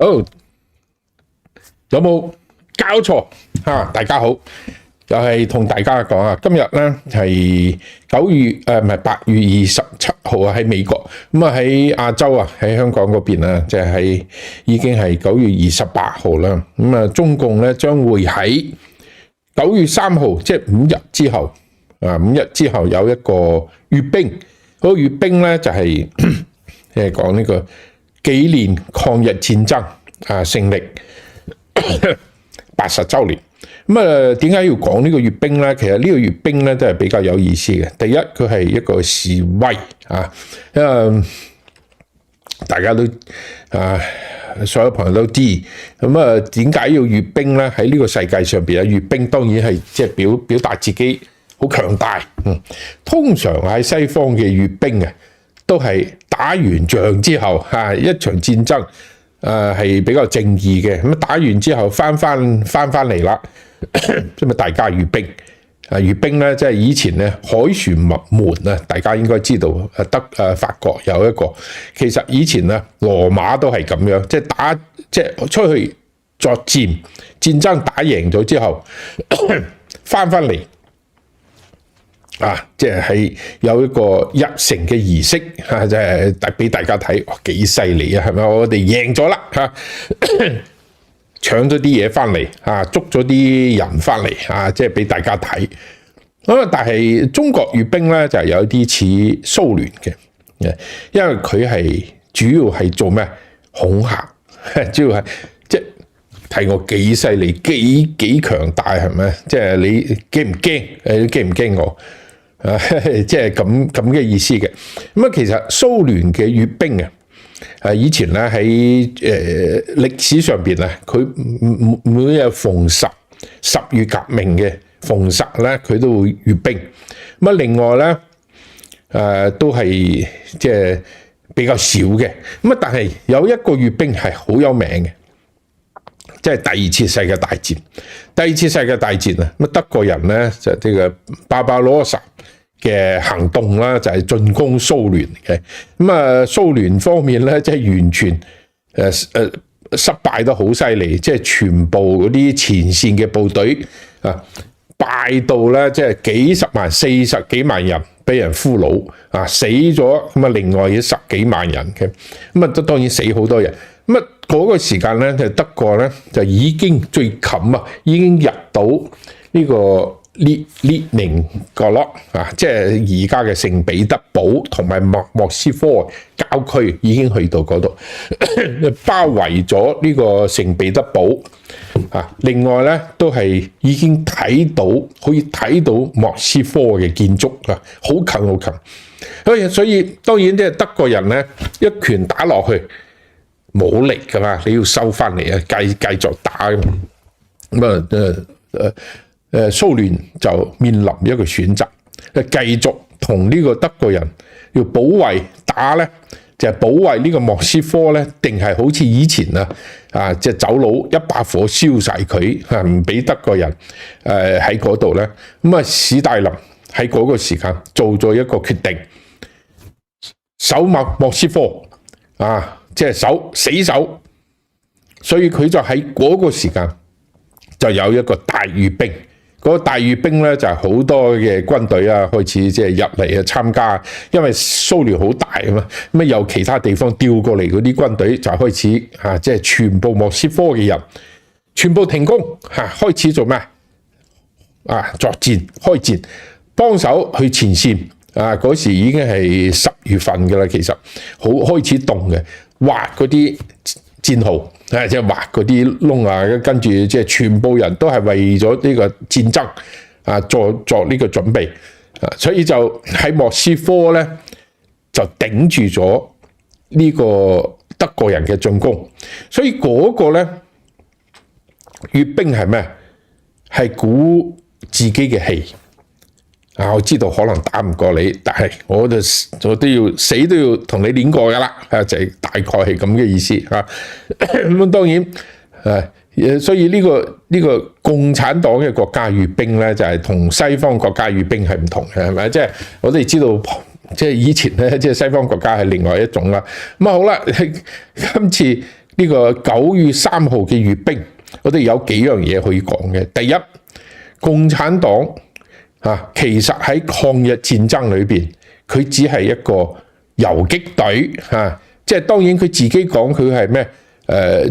好，有冇搞錯大家好，又係同大家講啊，今日咧係唔係8月27號啊，喺美國咁啊，喺亞洲啊，喺香港嗰邊啊，就係已經係9月28號啦。咁啊，中共咧將會喺9月3號，即係5日之後5日之後有一個閱兵。嗰個閱兵咧就係講呢個紀念抗日戰爭勝利80週年。咁啊，點解要講呢個閱兵咧？其實呢個閱兵咧都係比較有意思嘅。第一，佢係一個示威因為大家都所有朋友都知。咁啊，點解要閱兵咧？喺呢個世界上邊啊，閱兵當然係即係表達自己好強大。通常喺西方嘅閱兵都係打完仗之後一場戰爭係比較正義嘅。咁打完之後翻嚟啦，咁啊大家閱兵。閱兵咧即係以前咧凱旋門大家應該知道法國有一個。其實以前羅馬都係咁樣，即係出去作戰，戰爭打贏咗之後翻嚟。即係有一個入城嘅儀式即係俾大家睇，哇幾犀利啊，係咪？我哋贏咗啦搶咗啲嘢翻嚟捉咗啲人翻嚟即係俾大家睇。咁但係中國閱兵咧就係有啲似蘇聯嘅，因為佢係主要係做咩？恐嚇，主要係即係睇我幾犀利，幾強大，係咪？即係你驚唔驚？你驚唔驚我？即係咁嘅意思嘅。咁啊，其實蘇聯嘅閱兵以前咧喺歷史上邊佢每日逢10月革命嘅逢10咧，佢都會閱兵。咁啊，另外咧都係即係比較少嘅。咁啊，但係有一個閱兵係好有名嘅，即係第二次世界大戰。第二次世界大戰咁德國人咧就呢個巴巴羅薩嘅行動啦，就係進攻蘇聯嘅。咁啊，蘇聯方面咧，即係完全失敗得好犀利，即係全部嗰啲前線嘅部隊敗到咧，即係幾十萬、40幾萬人俾人俘虜死咗。咁啊，另外有10幾萬人嘅。咁啊，當然死好多人。咁啊，嗰個時間咧，就德國咧就已經最近已經入到呢個列寧格勒即係而家嘅聖彼得堡同埋莫斯科郊區，已經去到嗰度包圍咗呢個聖彼得堡另外咧都係已經睇到，可以睇到莫斯科嘅建築好近好近。所以當然即係德國人咧一拳打落去冇力噶嘛，你要收翻嚟繼續打咁蘇聯就面臨一個選擇，繼續同呢個德國人要保衛打咧，就係保衛呢個莫斯科咧，定係好似以前即係走佬一把火燒晒佢唔俾德國人喺嗰度咧。咁啊，史大林喺嗰個時間做咗一個決定，守莫斯科即係死守，所以佢就喺嗰個時間就有一個大閱兵。嗰個大閱兵咧就係好多嘅軍隊開始即係入嚟參加，因為蘇聯好大啊嘛，咁由其他地方調過嚟嗰啲軍隊就開始即係全部莫斯科嘅人全部停工開始做咩作戰開戰，幫手去前線嗰時已經係10月份㗎啦，其實好開始動嘅，挖嗰啲戰壕即係挖嗰啲窿跟住即係全部人都係為咗呢個戰爭作呢個準備所以就喺莫斯科咧就頂住咗呢個德國人嘅進攻。所以嗰個咧閱兵係咩？係鼓自己嘅氣我知道可能打唔過你，但係我都要死都要同你練過噶啦就係大概係咁嘅意思咁當然所以呢個共產黨嘅國家閱兵咧，就係同西方國家閱兵係唔同嘅，係咪？即係我哋知道，即係以前咧，即係西方國家係另外一種啦。咁好啦，今次呢個9月3號嘅閱兵，我哋有幾樣嘢可以講嘅。第一，共產黨其實喺抗日戰爭裏邊，佢只係一個游擊隊即係當然佢自己講佢係咩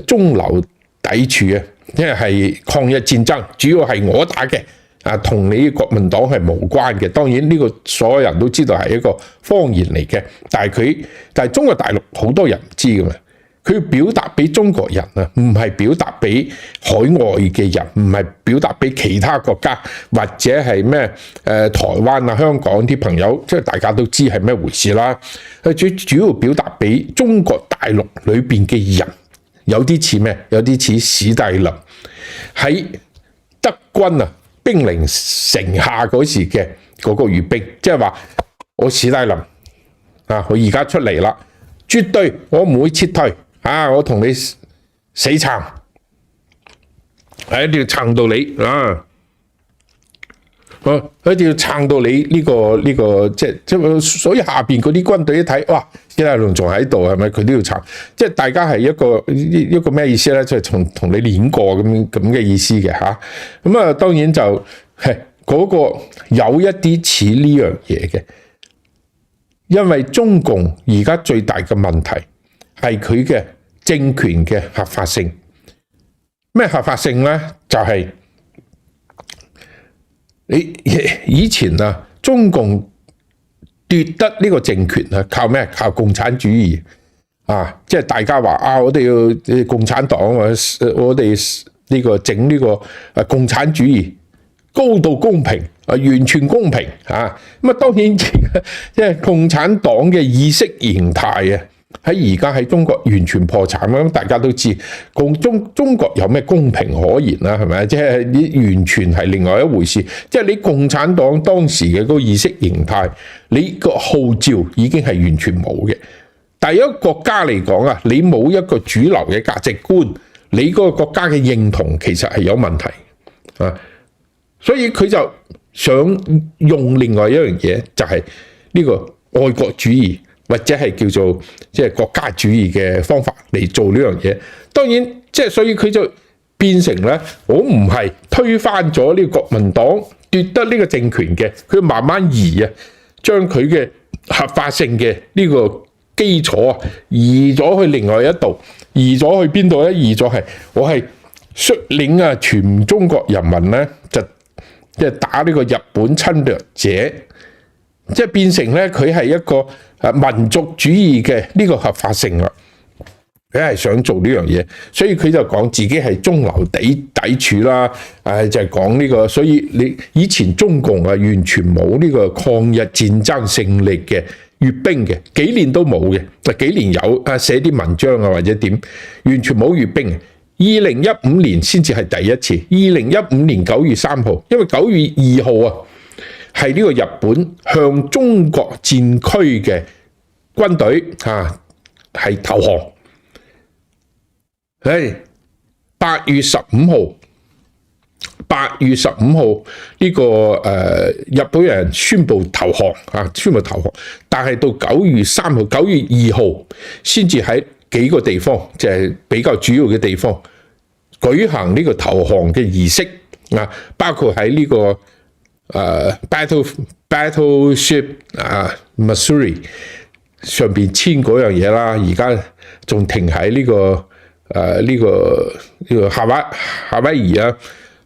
中流砥柱啊，因為係抗日戰爭，主要係我打嘅同你國民黨係無關嘅。當然呢個所有人都知道係一個謊言嚟嘅，但係中國大陸好多人唔知㗎嘛。佢要表達俾中國人啊，唔係表達俾海外嘅人，唔係表達俾其他國家或者係咩台灣啊、香港啲朋友，即係大家都知係咩回事啦。佢最主要表達俾中國大陸裏邊嘅人，有啲似咩？有啲似史蒂林喺德軍兵臨城下嗰時嘅嗰個閱兵，即係話我史蒂林我而家出嚟啦，絕對我唔會撤退。我同你死撐，一定要撐到你一定要撐到你呢個即所以下邊嗰啲軍隊一睇，哇，史泰龍仲喺度，係咪佢都要撐？即係大家係一個咩意思咧？即係同你練過咁嘅意思嘅嚇。咁當然就係嗰個有一啲似呢樣嘢嘅，因為中共而家最大嘅問題係佢嘅政權嘅合法性。咩合法性咧？就係你以前中共奪得呢個政權靠咩？靠共產主義即係大家話我哋要共產黨，我哋呢個整呢個共產主義高度公平完全公平咁當然即係共產黨嘅意識形態喺而家喺中國完全破產，咁大家都知中國有咩公平可言啦？係咪？即係你完全係另外一回事。即係你共產黨當時嘅嗰個意識形態，你個號召已經係完全冇嘅。但係一個國家嚟講你冇一個主流嘅價值觀，你嗰個國家嘅認同其實係有問題所以佢就想用另外一樣嘢，就係呢個愛國主義。或者係叫做即係國家主義嘅方法嚟做呢樣嘢，當然即係所以佢就變成咧，我唔係推翻咗呢個國民黨奪得呢個政權嘅，佢慢慢移將佢嘅合法性嘅呢個基礎移咗去另外一度，移咗去邊度咧？移咗係我係率領全中國人民咧，就即係打呢個日本侵略者，即係變成咧佢係一個民族主義嘅呢個合法性啦，佢係想做呢樣嘢，所以佢就講自己係中流砥柱啦，就係講呢個，所以你以前中共完全冇呢個抗日戰爭勝利嘅閱兵嘅，幾年都冇嘅，幾年有寫啲文章或者點，完全冇閱兵。2015年先至係第一次，2015年9月3號，因為9月2號係呢個日本向中國戰區嘅軍隊係投降。8月15號呢個日本人宣布投降但係到9月3號、9月2號先至喺幾個地方，即係比較主要嘅地方舉行呢個投降嘅儀式包括喺呢個Battleship Missouri 上邊簽嗰樣嘢啦，而家仲停喺呢個夏威夷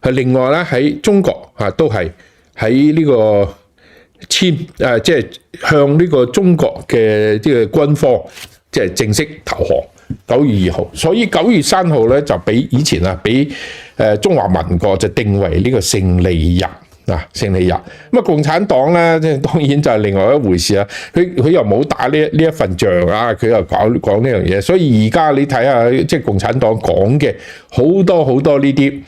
係另外咧喺中國都係喺呢個簽即係向呢個中國嘅即係軍方即係正式投降9月2號，所以9月3號咧就比以前俾中華民國就定為呢個勝利日。勝利日咁共產黨咧，即係當然就係另外一回事啦。佢又冇打呢一份仗佢又講呢樣嘢，所以而家你睇下，即係共產黨講嘅好多呢啲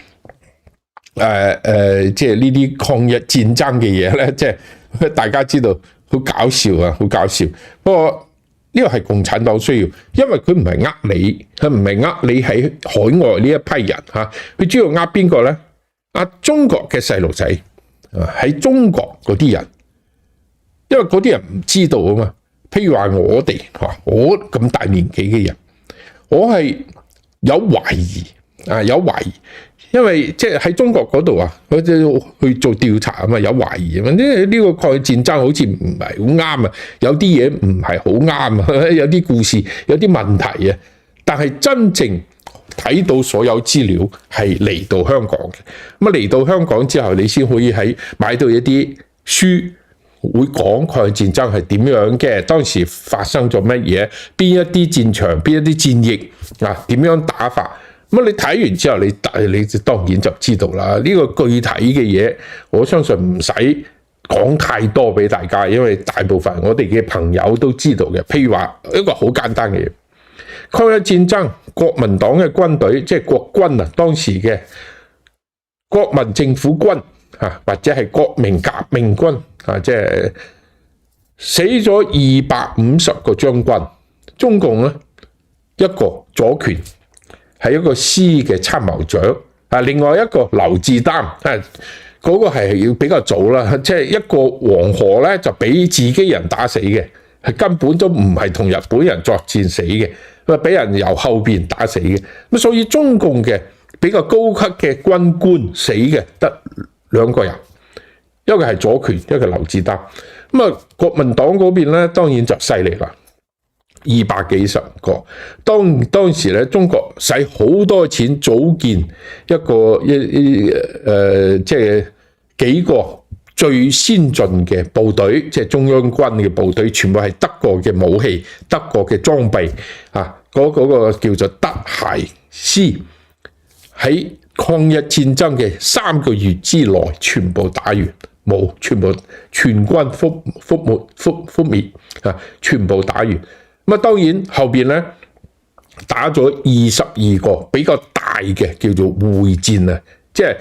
即係呢啲抗日戰爭嘅嘢咧，即係大家知道好搞笑好搞笑。不過呢個係共產黨需要，因為佢唔係你，佢唔係你喺海外呢一批人佢主要邊個咧？中國嘅細路仔。喺中國嗰啲人，因為嗰啲人唔知道嘛。譬如話我哋我咁大年紀嘅人，我係有懷疑啊，有懷疑，因為即係喺中國嗰度啊，佢哋去做調查啊嘛，有懷疑啊嘛，呢個抗日戰爭好似唔係好啱啊，有啲嘢唔係好啱啊，有啲故事有啲問題啊，但係真正睇到所有資料係嚟到香港嘅，咁啊嚟到香港之後，你先可以買到一啲書。會講抗日戰爭係點樣嘅，當時發生咗乜嘢，邊一啲戰場，邊一啲戰役啊，點樣打法？咁你睇完之後，你當然就知道啦。呢個具體嘅嘢，我相信唔使講太多俾大家，因為大部分我哋嘅朋友都知道嘅。譬如話一個好簡單嘅嘢，抗日戰爭，國民黨嘅軍隊即係國軍啊，當時嘅國民政府軍。或者係國民革命軍即係死咗250個將軍，中共咧一個左權係一個師嘅參謀長，另外一個劉志丹嗰個係要比較早啦，即係一個黃河咧就俾自己人打死嘅，係根本都唔係同日本人作戰死嘅，俾人由後邊打死嘅。咁所以中共嘅比較高級嘅軍官死嘅得2個人，一個係左權，一個劉志丹。咁啊，國民黨嗰邊咧，當然就犀利啦，200幾十個。當時咧，中國使好多錢組建一個即係幾個最先進嘅部隊，即係中央軍嘅部隊，全部係德國嘅武器、德國嘅裝備啊！嗰個叫做德械師喺抗日戰爭嘅3個月之內全部打完，冇全軍覆滅啊！全部打完。咁啊，當然後邊咧打咗22個比較大嘅叫做會戰啊，即係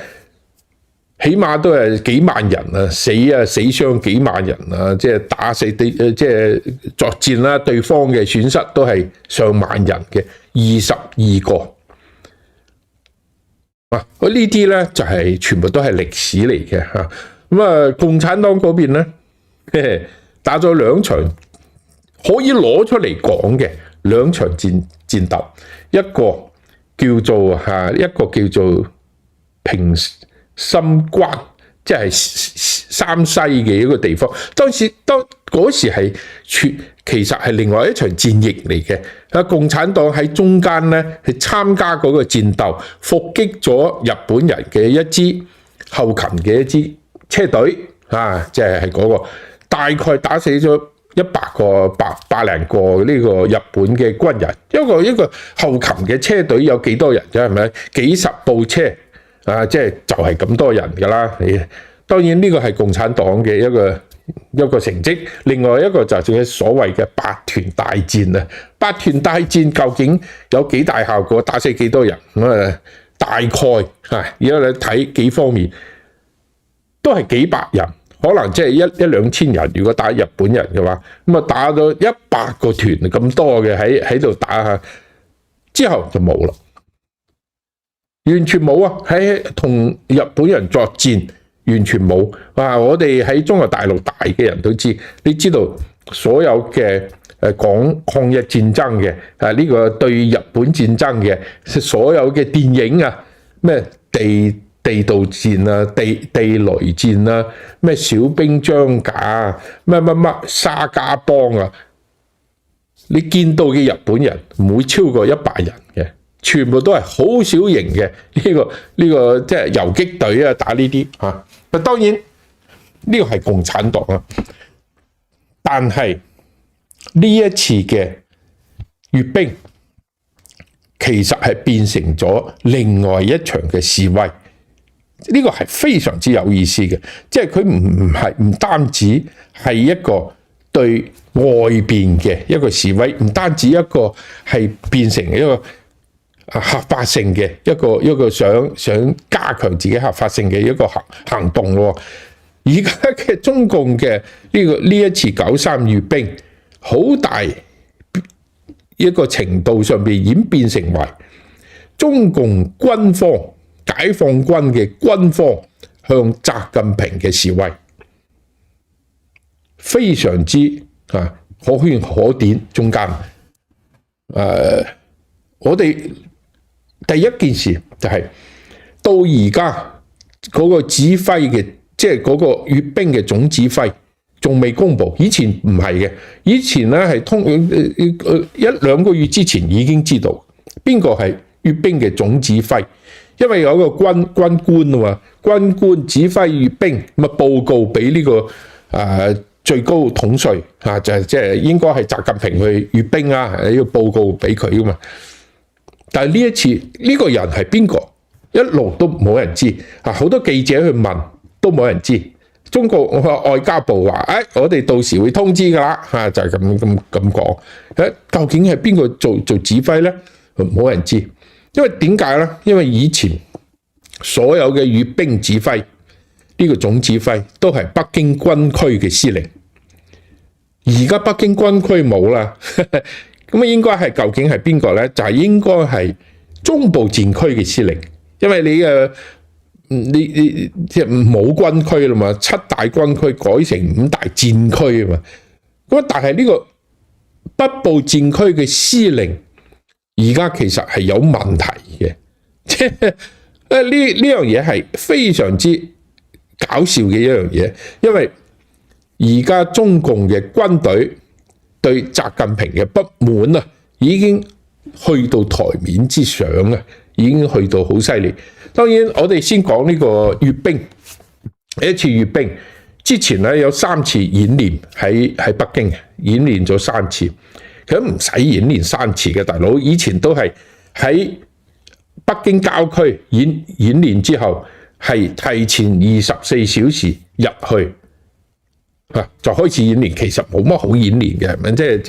起碼都係幾萬人啊，死傷幾萬人啊，即係打死即係作戰啦，對方嘅損失都係上萬人嘅22個。呢啲咧就係全部都係歷史嚟嘅嚇。咁啊，共產黨嗰邊咧，打咗2場可以攞出嚟講嘅2場戰鬥，一個叫做平心關，即係山西嘅一個地方。嗰時係其實係另外一場戰役嚟嘅。共產黨喺中間咧係參加嗰個戰鬥，伏擊咗日本人嘅一支後勤嘅一支車隊即係嗰個大概打死咗100個百零個呢個日本嘅軍人。一個後勤嘅車隊有幾多人啫？係咪幾十部車即係就係咁多人㗎啦。當然呢個係共產黨嘅一個成績。另外一個就係所謂嘅8團大戰啊。8團大戰究竟有幾大效果？打死幾多人？大概而家你睇幾方面都係幾百人，可能即係一兩千人。如果打日本人嘅話，咁啊打咗100個團咁多嘅喺度打下，之後就冇啦，完全冇啊！喺同日本人作戰。完全冇。我哋喺中國大陸大嘅人都知，你知道所有嘅講抗日戰爭嘅呢個對日本戰爭嘅所有嘅電影啊，咩地道戰啊、地雷戰啊、咩小兵張嘎啊、咩沙家幫啊，你見到嘅日本人唔會超過100人嘅。全部都係好小型嘅呢個即係游擊隊啊，打呢啲嚇。當然呢個係共產黨啊，但係呢一次嘅閱兵其實係變成咗另外一場嘅示威。呢個係非常之有意思嘅，即係佢唔單止係一個對外邊嘅一個示威，唔單止一個係變成一個合法性嘅一個想加強自己合法性嘅一個行動咯。而家嘅中共嘅呢一次93閱兵，好大一個程度上邊演變成為中共軍方解放軍嘅軍方向習近平嘅示威，非常之可圈可點。中間我哋第一件事就係到而家嗰個指揮嘅，即係嗰個閱兵嘅總指揮仲未公布。以前唔係嘅，以前咧係一兩個月之前已經知道邊個係閱兵嘅總指揮，因為有一個軍官啊嘛，軍官指揮閱兵，咁啊報告俾呢個最高統帥啊，就係即係應該係習近平去閱兵啊，要報告俾佢噶嘛。但係呢一次呢個人係邊個，一路都冇人知啊，好多記者去問都冇人知。中國外交部話：我哋到時會通知噶啦，就係咁講。究竟係邊個做指揮咧？冇人知，因為點解咧？因為以前所有嘅閱兵指揮呢個總指揮都係北京軍區嘅司令，而家北京軍區冇啦，咁應該係究竟係邊個咧？就係應該係中部戰區嘅司令，因為你即係冇軍區啦嘛，7大軍區改成5大戰區啊嘛，咁但係呢個北部戰區嘅司令而家其實係有問題嘅，即係呢樣嘢係非常之搞笑嘅一樣嘢，因為而家中共嘅軍隊對習近平嘅不滿啊，已經去到台面之上啊，已經去到好犀利。當然，我哋先講呢個閱兵，一次閱兵之前咧有3次演練喺北京演練咗3次，佢唔使演練3次嘅，大佬以前都係喺北京郊區演練之後，係提前24小時入去就開始演練。其實冇乜好演練嘅，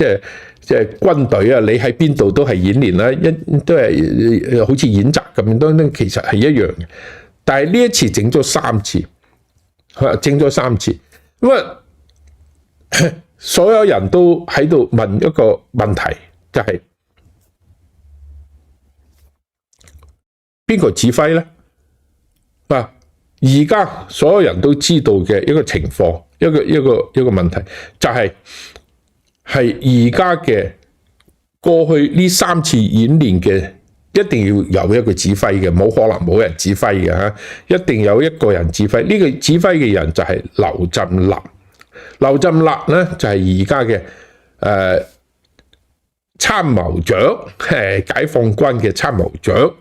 即係軍隊啊，你喺邊度都係演練啦，都係好似演習咁，當然其實係一樣嘅。但係呢一次整咗3次，咁啊，所有人都喺度問一個問題，就係邊個指揮咧？而家所有人都知道嘅一個情況，一個問題，就係而家嘅過去呢3次演練嘅，一定要有一個指揮嘅，冇可能冇人指揮嘅嚇，一定有一個人指揮。呢個指揮嘅人就係劉振立。劉振立咧就係而家嘅參謀長，解放軍嘅參謀長，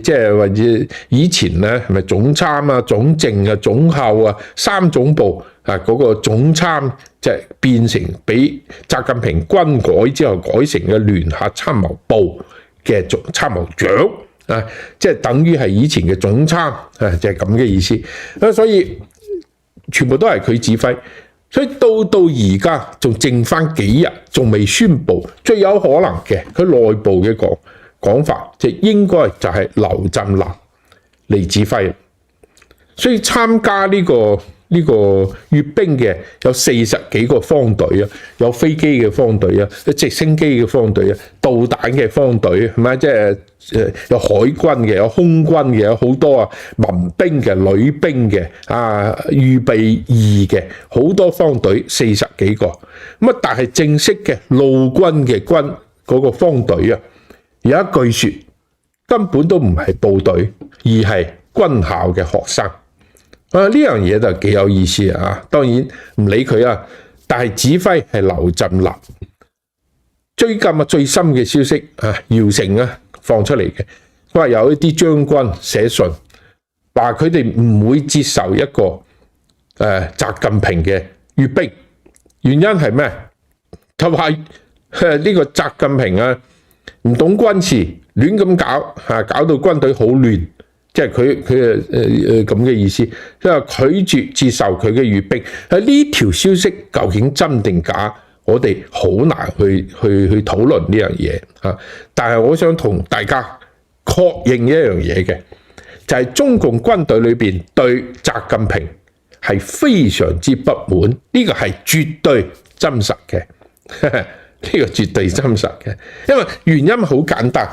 即係或者以前咧係咪總參啊、總政啊、總後啊3總部嗰個總參，就係變成俾習近平軍改之後改成嘅聯合參謀部嘅參謀長，即係等於係以前嘅總參，就係咁嘅意思。所以全部都係佢指揮。所以到而家仲剩翻幾日，仲未宣布，最有可能嘅佢內部嘅講法，就應該就係劉振立嚟指揮。所以參加呢個閱兵嘅有40幾個方隊啊，有飛機嘅方隊啊，有直升機嘅方隊啊，導彈嘅方隊，係咪？即係有海軍嘅，有空軍嘅，有好多民兵嘅、女兵嘅預備役嘅，好多方隊40幾個。咁但係正式嘅陸軍嘅嗰個方隊啊，有一句說根本都唔係部隊，而係軍校嘅學生。呢樣嘢就幾有意思啊！當然唔理佢啊，但係指揮係劉振立。最近最新嘅消息姚成放出嚟嘅，佢話有一啲將軍寫信，話佢哋唔會接受一個習近平嘅閱兵，原因係咩？就話呢個習近平唔懂軍事，亂咁搞到軍隊好亂。即係佢咁嘅意思，即係拒絕接受佢嘅閱兵。呢條消息究竟真定假，我哋好難去討論呢樣嘢。但係我想同大家確認一樣嘢嘅，就係中共軍隊裏邊對習近平係非常之不滿，呢個係絕對真實嘅。呢個絕對真實嘅，因為原因好簡單。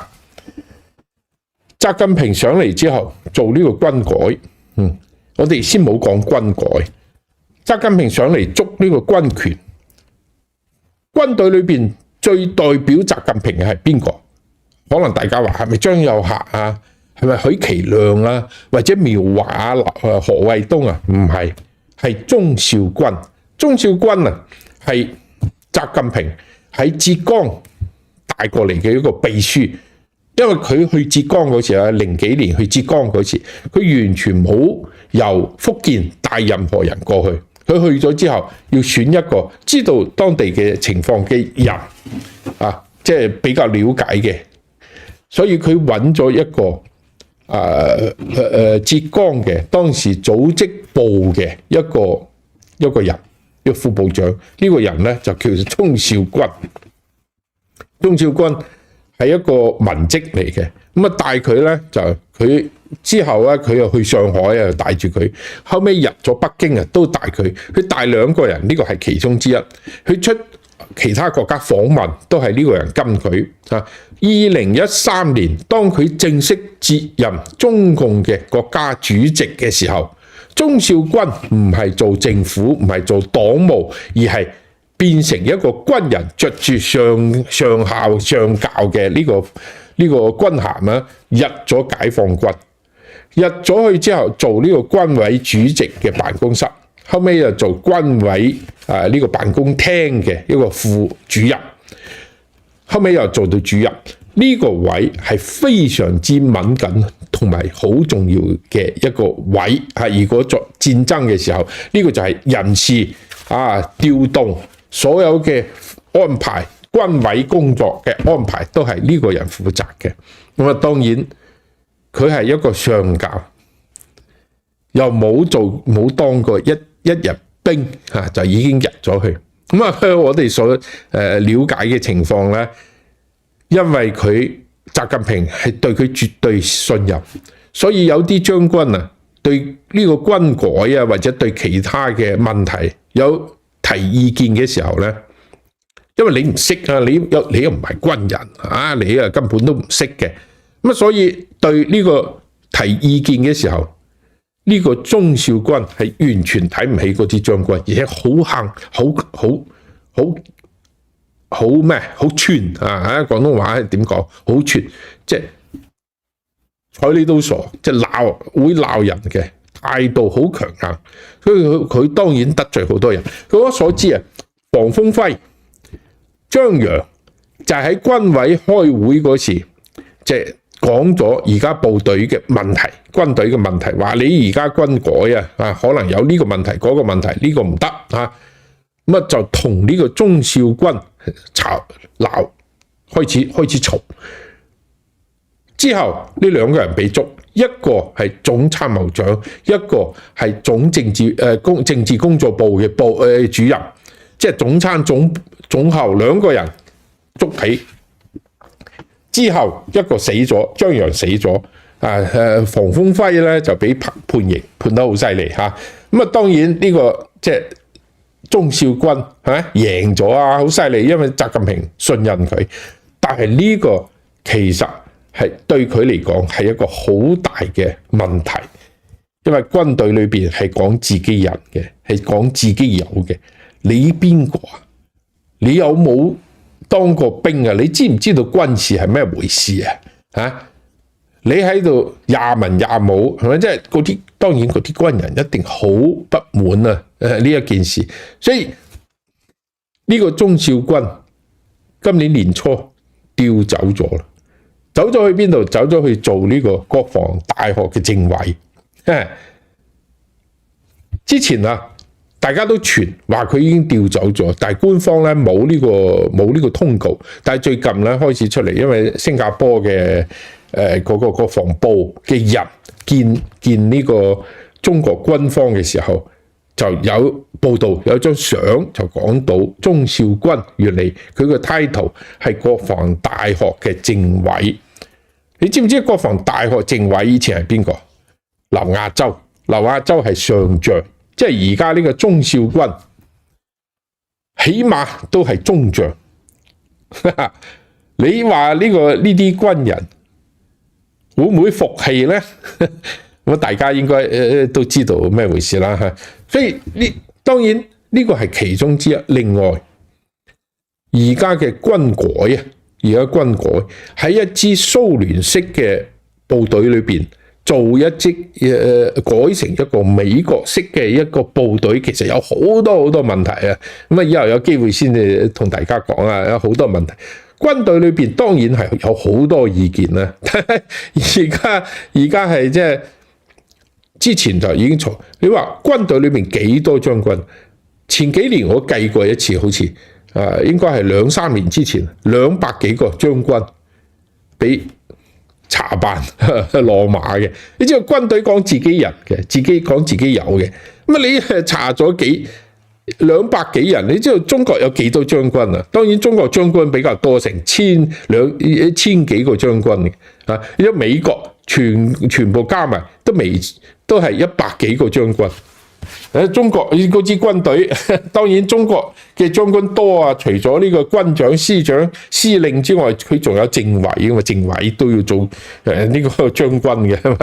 習近平上嚟之後做呢個軍改，我哋先冇講軍改。習近平上嚟捉呢個軍權，軍隊裏邊最代表習近平嘅係邊個？可能大家話係咪張又俠啊？係咪許其亮啊？或者苗華啊？何衛東啊？唔係，係鍾肇軍。鍾肇軍啊，係習近平喺浙江帶過嚟嘅一個秘書。因為佢去浙江嗰時啊，00幾年去浙江嗰時，佢完全冇由福建帶任何人過去。佢去咗之後，要選一個知道當地嘅情況嘅人啊，即係比較了解嘅，所以佢揾咗一個浙江嘅當時組織部嘅一個人，一個副部長。呢個人咧就叫做鍾肇軍。鍾肇軍係一個文職嚟嘅，咁啊帶佢咧就佢之後咧佢又去上海啊，帶住佢，後尾入咗北京啊都帶佢，佢帶2個人，呢個係其中之一。佢出其他國家訪問都係呢個人跟佢啊。2013年當佢正式接任中共嘅國家主席嘅時候，鍾肇軍唔係做政府，唔係做黨務，而係變成一個軍人，着住上校上校嘅呢個軍銜啊，入咗解放軍，入咗去之後做呢個軍委主席嘅辦公室，後尾又做軍委呢個辦公廳嘅一個副主任，後尾又做到主任。呢個位係非常之敏感同埋好重要嘅一個位。如果作戰爭嘅時候，呢個就係人事調動。所有嘅安排，軍委工作嘅安排都係呢個人負責嘅。咁啊，當然佢係一個上校，又冇當過一日兵就已經入咗去。咁啊，我哋所了解嘅情況咧，因為佢習近平係對佢絕對信任，所以有啲將軍啊，對呢個軍改啊，或者對其他嘅問題有提意見嘅時候咧，因為你唔識啊，你又唔係軍人啊，你啊根本都唔識嘅，咁啊，所以對呢個提意見嘅時候，呢個鍾肇軍係完全睇唔起嗰啲將軍，而且好串啊！廣東話點講？好串，即係睬你都傻，即係會鬧人嘅。態度好強硬，所以佢當然得罪好多人。據我所知啊，黃豐輝、張楊就喺軍委開會嗰時，即係講咗而家部隊嘅問題、軍隊嘅問題，話你而家軍改啊，可能有呢個問題、嗰個問題，呢個唔得啊，咁啊就同呢個鍾肇軍鬧，開始嘈。之後呢2個人被捉。一個係總參謀長，一個係總政治工作部嘅主任，即係總參總後2個人捉起之後，一個死咗，張楊死咗，黃豐輝咧就俾判刑，判得好犀利嚇。咁啊，當然呢個即係鍾肇軍贏咗啊，好犀利，因為習近平信任佢。但係呢個其實係對佢嚟講係一個好大嘅問題，因為軍隊裏邊係講自己人嘅，係講自己有嘅。你邊個啊？你有冇當過兵啊？你知唔知道軍事係咩回事啊？你喺度廿文廿武係咪？即係嗰啲，當然嗰啲軍人一定好不滿啊！呢一件事，所以呢個鍾肇軍今年年初調走咗啦。走咗去邊度？走咗去做呢個國防大學嘅政委。之前啊，大家都傳話佢已經調走咗，但係官方咧冇呢個通告。但係最近咧開始出嚟，因為新加坡嘅嗰個國防部嘅人見呢個中國軍方嘅時候，就有報道，有張相就講到鍾肇軍原嚟佢個 title 係國防大學嘅政委。你知唔知國防大學政委以前係邊個？劉亞洲係上將，即係而家呢個鍾肇軍起碼都係中將。你話呢啲軍人會唔會服氣咧？咁大家應該都知道咩回事啦嚇。所以當然呢個係其中之一。另外而家嘅軍改啊，而家軍改喺一支蘇聯式嘅部隊裏邊做一支改成一個美國式嘅一個部隊，其實有好多問題啊！咁啊，以後有機會先至同大家講啊，有好多問題。軍隊裏邊當然係有好多意見啦，而家係即係之前就已經錯。你話軍隊裏邊幾多將軍？前幾年我計過一次，好似應該係2-3年之前，200幾個將軍俾查辦落馬嘅。你知道軍隊講自己人嘅，自己講自己有嘅。咁啊，你查咗200幾人，你知道中國有幾多將軍啊？當然中國將軍比較多，成千幾個將軍嘅。因為美國全部加埋都係100幾個將軍。中國嗰支軍隊，當然中國嘅將軍多啊，除咗呢個軍長、師長、司令之外，佢仲有政委㗎嘛，政委都要做呢個將軍嘅，係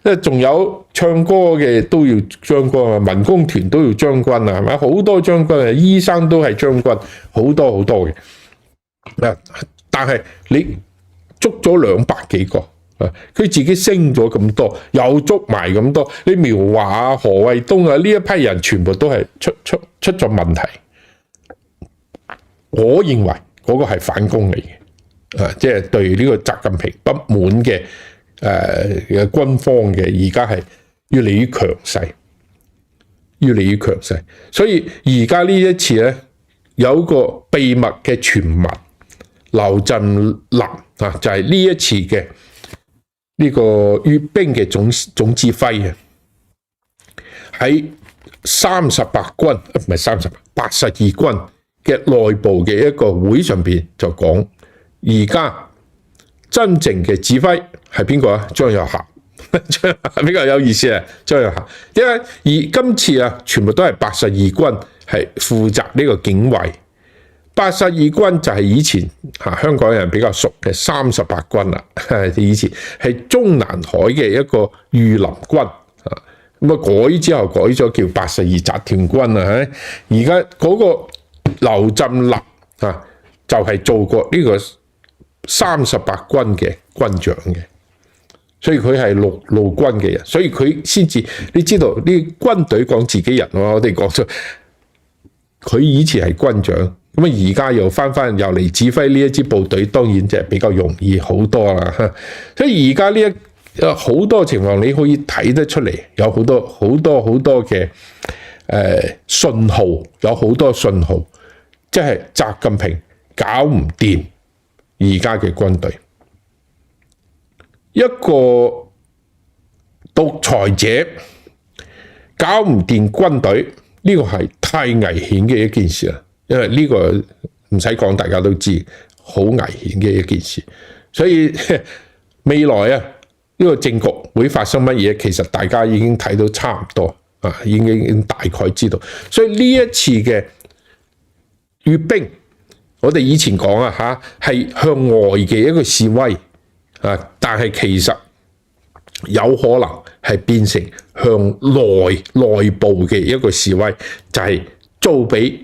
咪？仲有唱歌嘅都要將軍啊，民工團都要將軍啊，係咪？好多將軍啊，醫生都係將軍，好多嘅。但係你捉咗200幾個。佢自己升咗咁多，又捉埋咁多，你苗華啊、何衛東啊呢一批人全部都係出咗問題。我認為嗰個係反攻嚟嘅，即係對呢個習近平不滿嘅軍方嘅，而家係越嚟越強勢，越嚟越強勢。所以而家呢一次咧，有個秘密嘅傳聞，劉振立就係呢一次嘅。呢個閱兵嘅總指揮啊，喺38軍唔係82軍嘅內部嘅一個會上邊就講，而家真正嘅指揮係邊個啊？張又俠，比較有意思啊！張又俠，因為而今次啊，全部都係82軍係負責呢個警衛。82軍就係以前香港人比較熟嘅38軍啦，以前係中南海嘅一個御林軍，咁改之後改咗叫82集團軍啊，而家嗰個劉振立就係做過呢個38軍嘅軍長嘅，所以佢係陸軍嘅人，所以佢先至你知道呢軍隊講自己人，我哋講咗佢以前係軍長。咁而家又翻又嚟指揮呢一支部隊，當然就係比較容易好多啦。所以而家呢好多情況你可以睇得出嚟，有好多嘅信號，有好多信號，即係習近平搞唔掂而家嘅軍隊，一個獨裁者搞唔掂軍隊，呢個係太危險嘅一件事啦。因為呢個唔使講，大家都知好危險嘅一件事，所以未來啊呢個政局會發生乜嘢，其實大家已經睇到差唔多啊，已經大概知道。所以呢一次嘅閱兵，我哋以前講啊係向外嘅一個示威啊，但係其實有可能係變成向內部嘅一個示威，就係做俾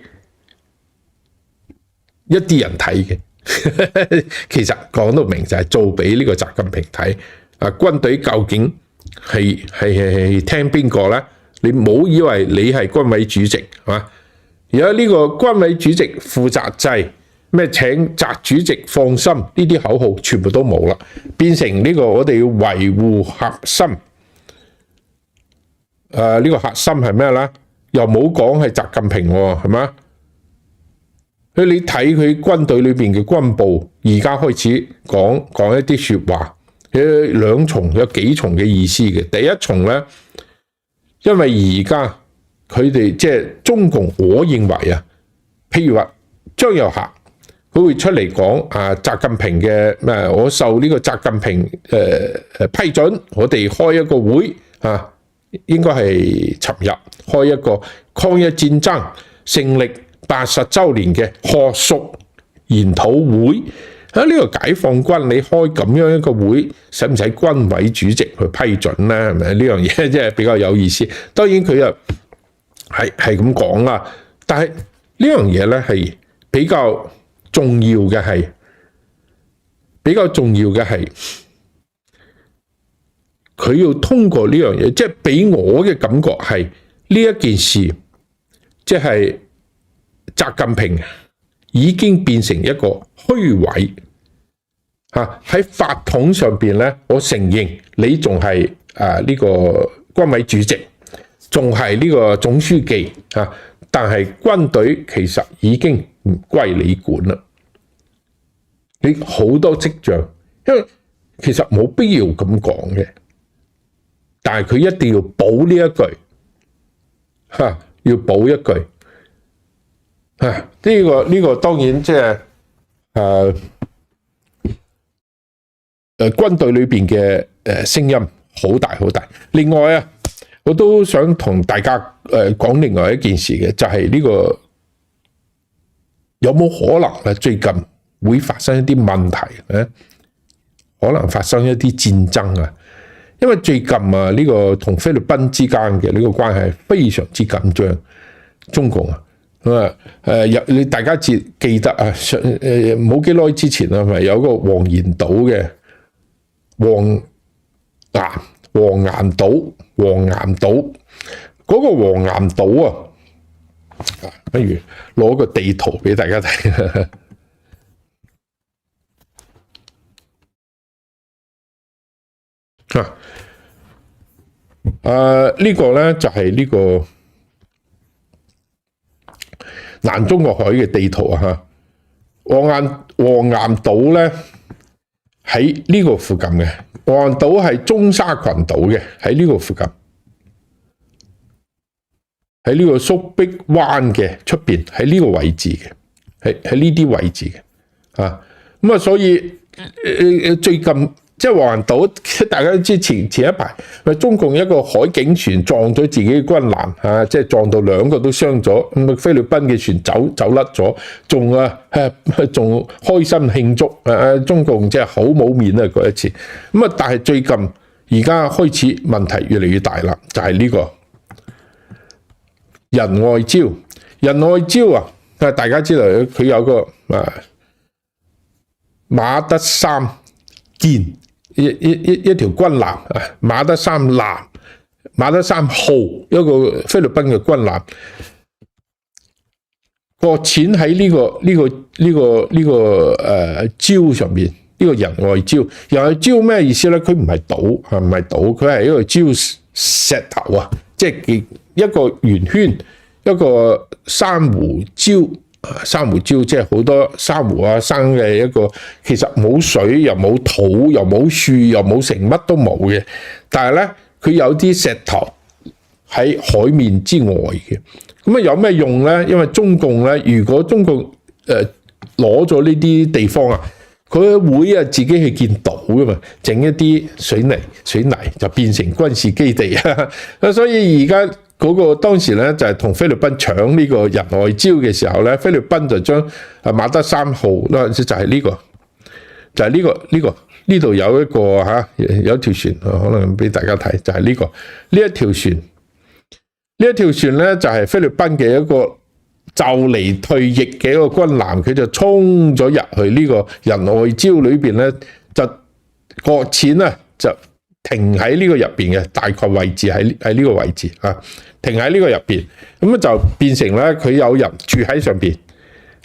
一啲人睇嘅，其實講到明就係做俾呢個習近平睇。軍隊究竟係聽邊個咧？你唔好以為你係軍委主席，係嘛？而家呢個軍委主席負責制，咩請習主席放心，呢啲口號全部都冇啦，變成呢個我哋要維護核心。呢個核心係咩咧？又冇講係習近平喎，係嘛？你睇佢軍隊裏邊嘅軍部，而家開始講一啲說話，兩重有幾重嘅意思嘅。第一重咧，因為而家佢哋即係中共，我認為啊，譬如話張又俠，佢會出嚟講習近平嘅咩？我受呢個習近平批准，我哋開一個會應該係尋日開一個抗日戰爭勝利80週年嘅學術研討會。呢個解放軍你開咁樣一個會，使唔使軍委主席去批准咧？係咪呢樣嘢即係比較有意思？當然佢又係咁講啦，但係呢樣嘢咧係比較重要嘅係比較重要嘅係佢要通過呢樣嘢，即係俾我嘅感覺係呢一件事，即係習近平已經變成一個虛位嚇。喺法統上邊咧，我承認你仲係呢個軍委主席，仲係呢個總書記嚇，但係軍隊其實已經唔歸你管啦。你好多跡象，因為其實冇必要咁講嘅，但係佢一定要補呢一句嚇，要補一句嚇。呢個當然即係軍隊裏邊嘅聲音好大好大。另外啊，我都想同大家講另外一件事嘅，就係呢個有冇可能咧最近會發生一啲問題咧？可能發生一啲戰爭啊！因為最近啊，呢個同菲律賓之間嘅呢個關係非常之緊張。中共啊，你大家記得啊，冇幾耐之前啊，咪有個黃岩島嘅黃岩島嗰個黃岩島啊，不如攞個地圖俾大家睇。呢個咧就係呢個南中國海嘅地圖啊！嚇，黃岩島咧喺呢個附近嘅，黃岩島係中沙群島嘅，喺呢個附近，喺呢個蘇碧灣嘅出邊，喺呢個位置嘅，喺呢啲位置嘅，咁啊，所以最近。即係黃岩島，大家都知前一排，中共一個海警船撞咗自己嘅軍艦，即係撞到兩個都傷咗。咁菲律賓嘅船走甩咗，仲開心慶祝。中共即係好冇面啊嗰一次。咁啊，但係最近而家開始問題越嚟越大啦，就係呢個仁愛礁。仁愛礁啊，大家知道佢有個馬德三艦。一條軍艦啊，馬德三號，一個菲律賓嘅軍艦，擱淺喺呢個礁上面，呢個仁愛礁。仁愛礁咩意思咧？佢唔係島，唔係島，佢係一個礁石頭啊，即係一個圓圈，一個珊瑚礁。珊瑚礁即係好多珊瑚啊，生嘅一個，其實冇水又冇土又冇樹又冇成，乜都冇嘅。但係咧，佢有啲石頭喺海面之外嘅。咁啊，有咩用咧？因為中共咧，如果中共攞咗呢啲地方啊，佢會自己去建島噶嘛，整一啲水泥就變成軍事基地啊。所以而家。嗰個當時咧就係同菲律賓搶呢個仁愛礁嘅時候咧，菲律賓就將馬德三號啦，就係呢個，就係呢度有一個有一條船，可能俾大家睇，就係呢一條船，呢一條船咧就係菲律賓嘅一個就嚟退役嘅一個軍艦，佢就衝咗入去呢個仁愛礁裏邊咧，就擱淺啊，就停喺呢個入邊嘅，大概位置喺呢個位置啊，停喺呢個入邊，咁就變成咧佢有人住喺上邊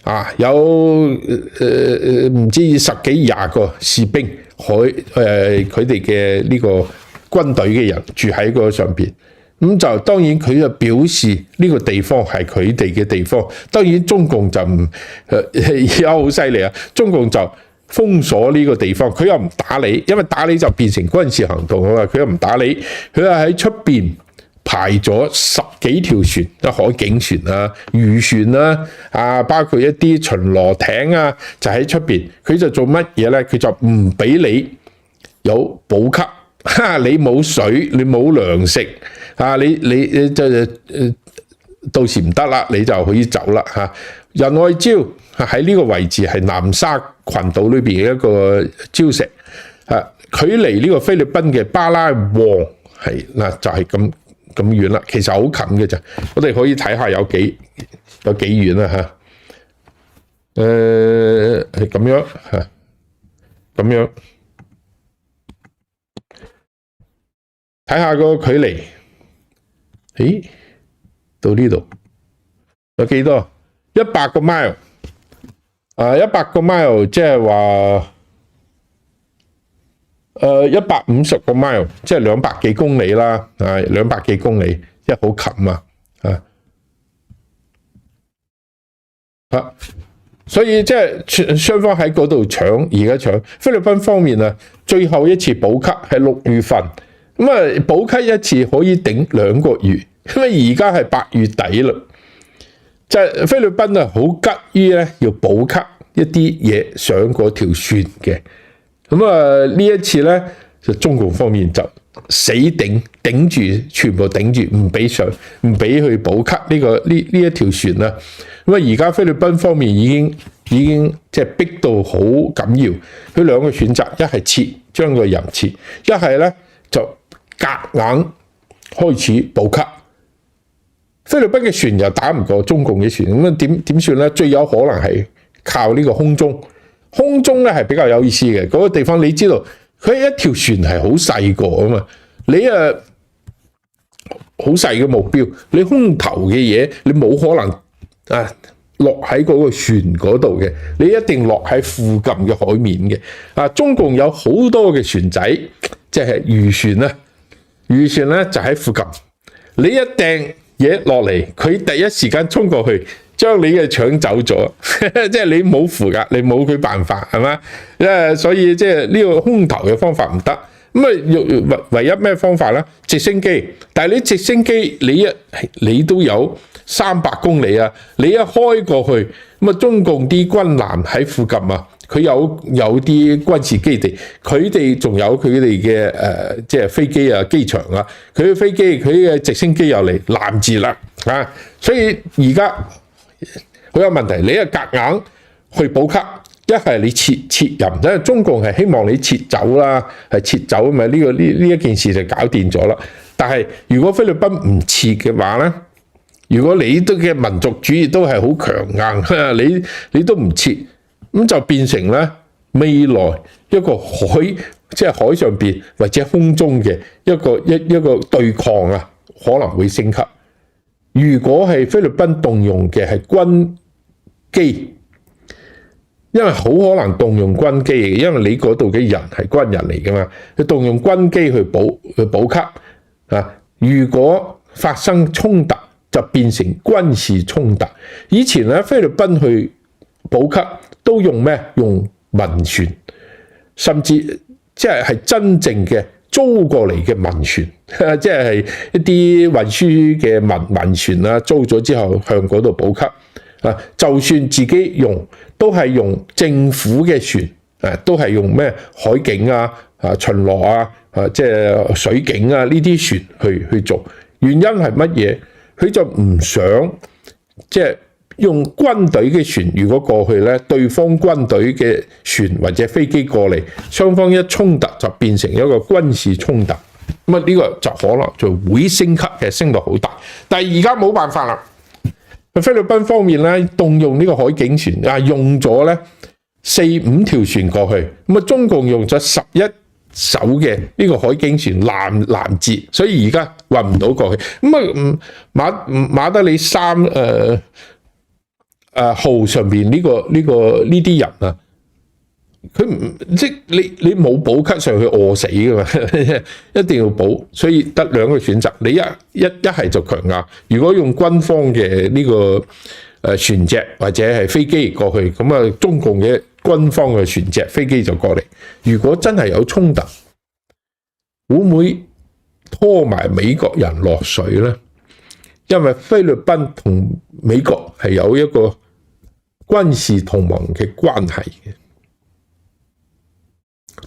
啊，有唔知10幾20個士兵，佢哋嘅呢個軍隊嘅人住喺個上邊，咁就當然佢就表示呢個地方係佢哋嘅地方，當然中共就唔而家好犀利啊，中共就封鎖呢個地方，佢又唔打你，因為打你就變成軍事行動啊嘛，佢又唔打你，佢係喺出邊排咗10幾條船，海警船啊、漁船啊，包括一啲巡邏艇啊，就喺出邊，佢就做乜嘢咧？佢就唔俾你有補給，你冇水，你冇糧食啊，你就到時唔得啦，你就可以走啦嚇。仁愛礁喺呢個位置係南沙群島裏邊嘅一個礁石，距離呢個菲律賓嘅巴拉望係嗱就係咁遠啦，其實好近嘅咋，我哋可以睇下有幾遠啦嚇，係咁樣嚇，咁樣睇下個距離，咦，到呢度有幾多？100個 mile， 100個 mile 即係話150個 mile， 即係200幾公里啦，200幾公里，即係好近啊！所以即係雙方喺嗰度搶，而家搶菲律賓方面啊，最後一次補給係6月份，咁啊補給一次可以頂2個月，因為而家係8月底啦，就係菲律賓啊好急於咧要補給一啲嘢上嗰條船嘅，咁啊呢一次咧就中共方面就死頂住，全部頂住唔俾上，唔俾去補給呢一條船啦。咁啊而家菲律賓方面已經即係逼到好緊要，佢兩個選擇，一係撤，將個人撤，一係咧就夾硬開始補給。菲律賓嘅船又打唔過中共嘅船，咁啊點算咧？最有可能係靠呢個空中咧係比較有意思嘅嗰個地方，你知道佢一條船係好細個啊嘛，你好細嘅目標，你空投嘅嘢你冇可能落喺嗰個船嗰度嘅，你一定落喺附近嘅海面嘅。中共有好多嘅船仔，即係漁船啦，漁船咧就喺附近，你一掟嘢落嚟，佢第一時間衝過去，將你嘅搶走咗，即係你冇符㗎，你冇佢辦法係嘛？所以即係呢個空投嘅方法唔得。咁啊，唯一咩方法咧？直升機，但係你直升機你都有300公里啊！你一開過去，咁啊，中共啲軍艦喺附近啊，佢有啲軍事基地，佢哋仲有佢哋嘅即係飛機啊、機場啊，佢嘅飛機、佢嘅直升機又嚟攔住啦啊！所以而家好有問題，你夾硬去補給。一係你撤人，因為中共係希望你撤走啦，係撤走咪呢一件事就搞掂咗啦。但係如果菲律賓唔撤嘅話咧，如果你都嘅民族主義都係好強硬，你都唔撤，咁就變成咧未來一個即係海上邊或者空中嘅一個對抗啊，可能會升級。如果係菲律賓動用嘅係軍機。因為好可能動用軍機嘅，因為你嗰度嘅人係軍人嚟噶嘛，佢動用軍機去補給啊。如果發生衝突，就變成軍事衝突。以前咧菲律賓去補給都用咩？用民船，甚至即係真正嘅租過嚟嘅民船，即係一啲運輸嘅民船啦，租咗之後向嗰度補給。就算自己用，都係用政府嘅船，都係用咩海警啊、巡邏啊、即係水警啊呢啲船去做。原因係乜嘢？佢就唔想即係用軍隊嘅船，如果過去咧，對方軍隊嘅船或者飛機過嚟，雙方一衝突就變成一個軍事衝突。咁啊，呢個就可能就會升級嘅，升到好大。但係而家冇辦法啦。菲律賓方面咧，動用呢個海警船用咗咧4-5條船過去，咁啊中共用咗11艘嘅呢個海警船攔截，所以而家運唔到過去。咁啊馬德里3號上邊呢啲人啊，佢唔即你冇補給上去餓死噶嘛，一定要補，所以得2個選擇，你一係就強硬。如果用軍方嘅呢個船隻或者係飛機過去，咁啊中共嘅軍方嘅船隻飛機就過嚟。如果真係有衝突，會唔會拖埋美國人落水咧？因為菲律賓同美國係有一個軍事同盟嘅關係嘅。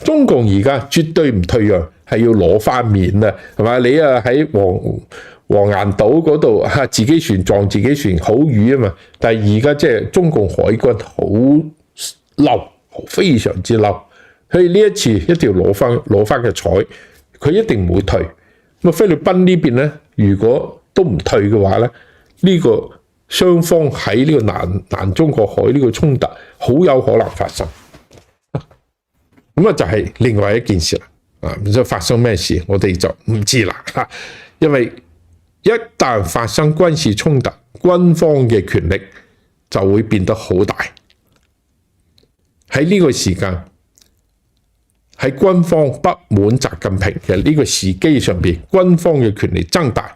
中共而家絕對唔退讓，係要攞翻面啊，係嘛？你喺黃岩島嗰度自己船撞自己船，好瘀啊嘛。但係而家即係中共海軍好嬲，非常之嬲。佢呢一次一定要攞翻嘅彩，佢一定唔會退。咁啊，菲律賓呢邊咧，如果都唔退嘅話咧，呢個雙方喺呢個南中國海呢個衝突好有可能發生。咁啊就係另外一件事啦。啊，就發生咩事我哋就唔知啦嚇，因為一旦發生軍事衝突，軍方嘅權力就會變得好大。喺呢個時間，喺軍方不滿習近平嘅呢個時機上邊，軍方嘅權力增大，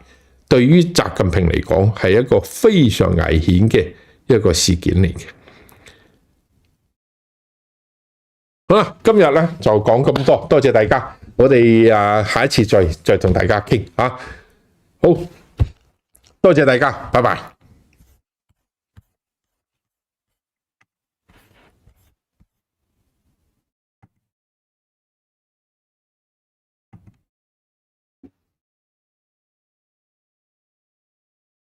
對於習近平嚟講係一個非常危險嘅一個事件嚟嘅。好啦，今日咧就講咁多，多謝大家。我哋下一次再同大家傾嚇。好，多謝大家，拜拜。